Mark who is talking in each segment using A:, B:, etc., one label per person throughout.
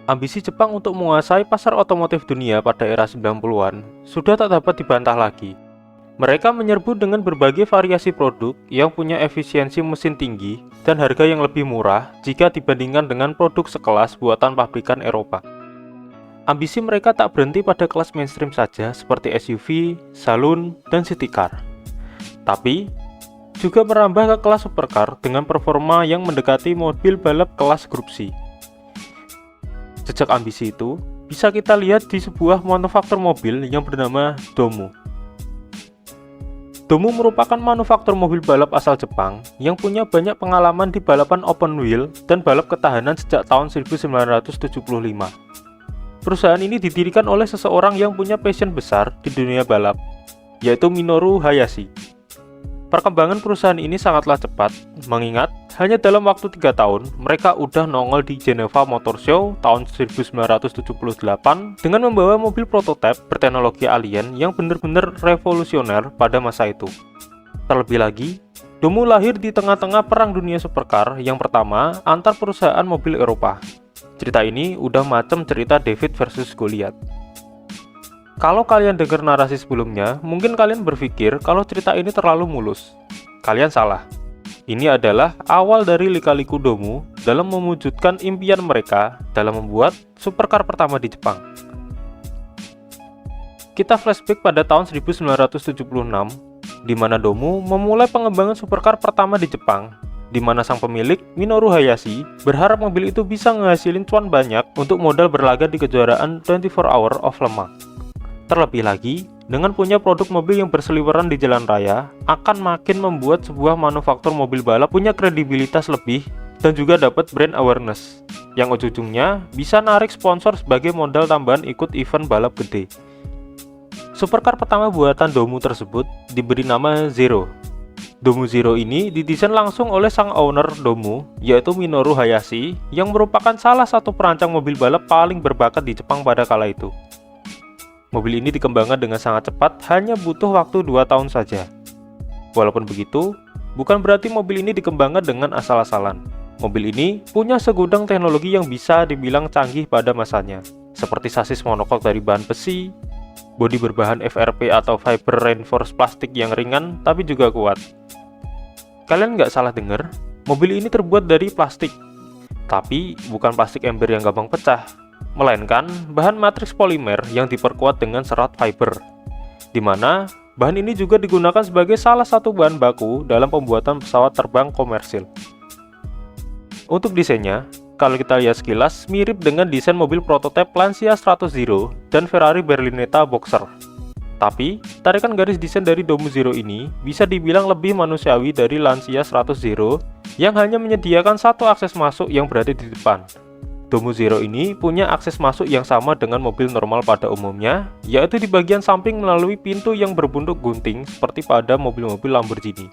A: Ambisi Jepang untuk menguasai pasar otomotif dunia pada era 90-an sudah tak dapat dibantah lagi. Mereka menyerbu dengan berbagai variasi produk yang punya efisiensi mesin tinggi dan harga yang lebih murah jika dibandingkan dengan produk sekelas buatan pabrikan Eropa. Ambisi mereka tak berhenti pada kelas mainstream saja seperti SUV, saloon, dan city car. Tapi, juga merambah ke kelas supercar dengan performa yang mendekati mobil balap kelas grup C. Jejak ambisi itu bisa kita lihat di sebuah manufaktur mobil yang bernama Domu. Domu merupakan manufaktur mobil balap asal Jepang yang punya banyak pengalaman di balapan open wheel dan balap ketahanan sejak tahun 1975. Perusahaan ini didirikan oleh seseorang yang punya passion besar di dunia balap, yaitu Minoru Hayashi. Perkembangan perusahaan ini sangatlah cepat, mengingat hanya dalam waktu 3 tahun mereka udah nongol di Geneva Motor Show tahun 1978 dengan membawa mobil prototipe berteknologi alien yang benar-benar revolusioner pada masa itu. Terlebih lagi, Domu lahir di tengah-tengah perang dunia supercar yang pertama antar perusahaan mobil Eropa. Cerita ini udah macam cerita David versus Goliath. Kalau kalian dengar narasi sebelumnya, mungkin kalian berpikir kalau cerita ini terlalu mulus. Kalian salah. Ini adalah awal dari lika-liku Domu dalam mewujudkan impian mereka dalam membuat supercar pertama di Jepang. Kita flashback pada tahun 1976, di mana Domu memulai pengembangan supercar pertama di Jepang, di mana sang pemilik, Minoru Hayashi, berharap mobil itu bisa ngehasilin cuan banyak untuk modal berlaga di kejuaraan 24 Hour of Le Mans. Terlebih lagi, dengan punya produk mobil yang berseliweran di jalan raya, akan makin membuat sebuah manufaktur mobil balap punya kredibilitas lebih dan juga dapat brand awareness, yang ujung-ujungnya bisa narik sponsor sebagai modal tambahan ikut event balap gede. Supercar pertama buatan Domu tersebut diberi nama Zero. Domu Zero ini didesain langsung oleh sang owner Domu, yaitu Minoru Hayashi, yang merupakan salah satu perancang mobil balap paling berbakat di Jepang pada kala itu. Mobil ini dikembangkan dengan sangat cepat, hanya butuh waktu 2 tahun saja. Walaupun begitu, bukan berarti mobil ini dikembangkan dengan asal-asalan. Mobil ini punya segudang teknologi yang bisa dibilang canggih pada masanya, seperti sasis monokok dari bahan besi, bodi berbahan FRP atau fiber reinforced plastik yang ringan tapi juga kuat. Kalian nggak salah dengar, mobil ini terbuat dari plastik. Tapi bukan plastik ember yang gampang pecah, melainkan bahan matriks polimer yang diperkuat dengan serat fiber, di mana bahan ini juga digunakan sebagai salah satu bahan baku dalam pembuatan pesawat terbang komersil. Untuk desainnya, kalau kita lihat sekilas, mirip dengan desain mobil prototipe Lancia Stratos Zero dan Ferrari Berlinetta Boxer. Tapi, tarikan garis desain dari Domu Zero ini bisa dibilang lebih manusiawi dari Lancia Stratos Zero yang hanya menyediakan satu akses masuk yang berada di depan. Domu Zero ini punya akses masuk yang sama dengan mobil normal pada umumnya, yaitu di bagian samping melalui pintu yang berbentuk gunting seperti pada mobil-mobil Lamborghini.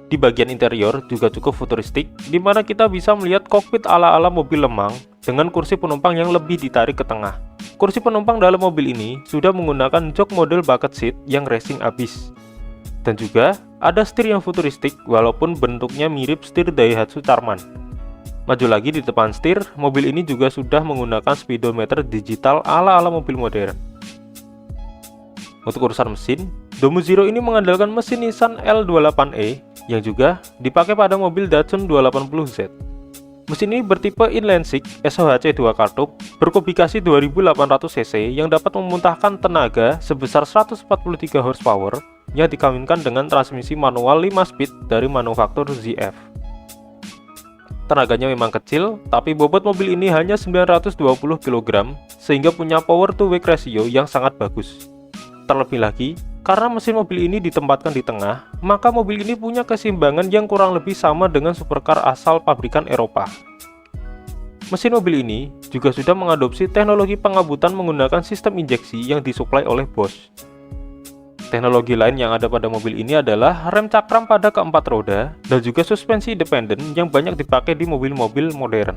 A: Di bagian interior juga cukup futuristik, di mana kita bisa melihat kokpit ala-ala mobil Le Mans dengan kursi penumpang yang lebih ditarik ke tengah. Kursi penumpang dalam mobil ini sudah menggunakan jok model bucket seat yang racing abis. Dan juga ada setir yang futuristik walaupun bentuknya mirip setir Daihatsu Charman. Maju lagi di depan setir, mobil ini juga sudah menggunakan speedometer digital ala-ala mobil modern. Untuk urusan mesin, Domu Zero ini mengandalkan mesin Nissan L28E yang juga dipakai pada mobil Datsun 280Z. Mesin ini bertipe inline six SOHC 2 katup berkubikasi 2800 cc yang dapat memuntahkan tenaga sebesar 143 horsepower yang dikawinkan dengan transmisi manual 5 speed dari manufaktur ZF. Tenaganya memang kecil, tapi bobot mobil ini hanya 920 kg, sehingga punya power to weight ratio yang sangat bagus. Terlebih lagi, karena mesin mobil ini ditempatkan di tengah, maka mobil ini punya keseimbangan yang kurang lebih sama dengan supercar asal pabrikan Eropa. Mesin mobil ini juga sudah mengadopsi teknologi pengabutan menggunakan sistem injeksi yang disuplai oleh Bosch. Teknologi lain yang ada pada mobil ini adalah rem cakram pada keempat roda dan juga suspensi independen yang banyak dipakai di mobil-mobil modern.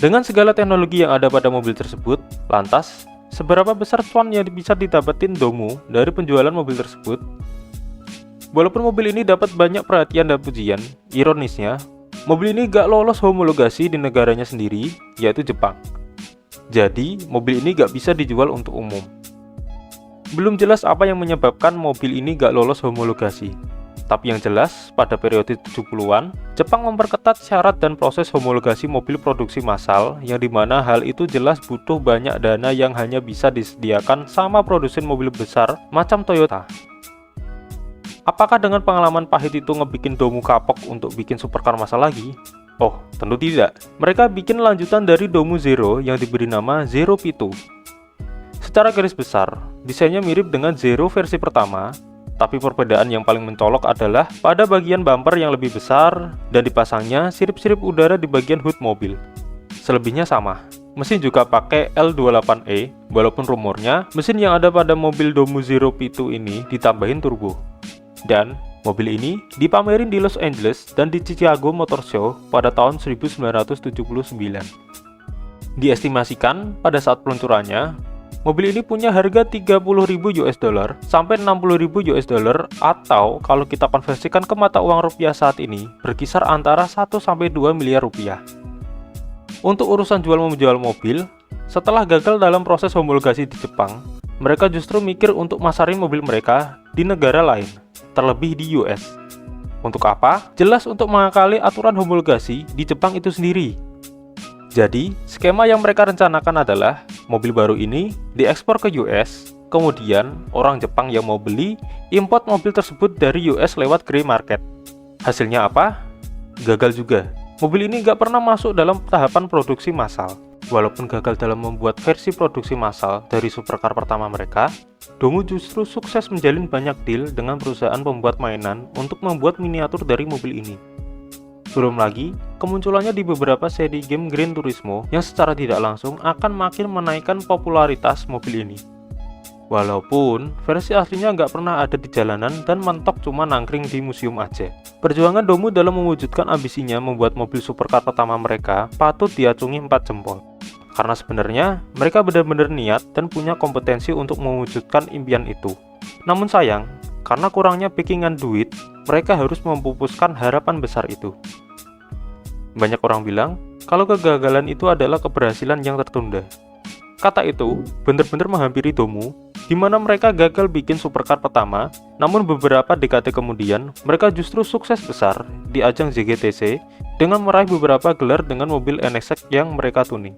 A: Dengan segala teknologi yang ada pada mobil tersebut, lantas, seberapa besar cuan yang bisa didapetin Domu dari penjualan mobil tersebut? Walaupun mobil ini dapat banyak perhatian dan pujian, ironisnya, Mobil ini gak lolos homologasi di negaranya sendiri, yaitu Jepang. Jadi, mobil ini gak bisa dijual untuk umum. Belum jelas apa yang menyebabkan mobil ini gak lolos homologasi. Tapi yang jelas, pada periode 70-an, Jepang memperketat syarat dan proses homologasi mobil produksi massal, yang dimana hal itu jelas butuh banyak dana yang hanya bisa disediakan sama produsen mobil besar macam Toyota. Apakah dengan pengalaman pahit itu ngebikin Domu kapok untuk bikin supercar massal lagi? Oh, tentu tidak. Mereka bikin lanjutan dari Domu Zero yang diberi nama Zero P2. Secara garis besar, desainnya mirip dengan Zero versi pertama, tapi perbedaan yang paling mencolok adalah pada bagian bumper yang lebih besar dan dipasangnya sirip-sirip udara di bagian hood mobil. Selebihnya sama. Mesin juga pakai L28E, walaupun rumornya mesin yang ada pada mobil Domu Zero P2 ini ditambahin turbo. Dan mobil ini dipamerin di Los Angeles dan di Chicago Motor Show pada tahun 1979. Diestimasikan pada saat peluncurannya, mobil ini punya harga 30.000 US dollar sampai 60.000 US dollar, atau kalau kita konversikan ke mata uang rupiah saat ini berkisar antara 1 sampai 2 miliar rupiah. Untuk urusan jual menjual mobil, setelah gagal dalam proses homologasi di Jepang, mereka justru mikir untuk masarin mobil mereka di negara lain, terlebih di US. Untuk apa? Jelas untuk mengakali aturan homologasi di Jepang itu sendiri. Jadi, skema yang mereka rencanakan adalah mobil baru ini diekspor ke US, kemudian orang Jepang yang mau beli import mobil tersebut dari US lewat grey market. Hasilnya apa? Gagal juga. Mobil ini nggak pernah masuk dalam tahapan produksi massal. Walaupun gagal dalam membuat versi produksi massal dari supercar pertama mereka, Domu justru sukses menjalin banyak deal dengan perusahaan pembuat mainan untuk membuat miniatur dari mobil ini. Belum lagi, kemunculannya di beberapa seri game Gran Turismo yang secara tidak langsung akan makin menaikkan popularitas mobil ini. Walaupun versi aslinya nggak pernah ada di jalanan dan mentok cuma nangkring di museum aja. Perjuangan Domu dalam mewujudkan ambisinya membuat mobil supercar pertama mereka patut diacungi 4 jempol. Karena sebenarnya mereka benar-benar niat dan punya kompetensi untuk mewujudkan impian itu. Namun sayang, karena kurangnya backingan duit, mereka harus memupuskan harapan besar itu. Banyak orang bilang kalau kegagalan itu adalah keberhasilan yang tertunda. Kata itu benar-benar menghampiri Domu, di mana mereka gagal bikin supercar pertama, namun beberapa dekade kemudian mereka justru sukses besar di ajang ZGTC dengan meraih beberapa gelar dengan mobil NSX yang mereka tuning.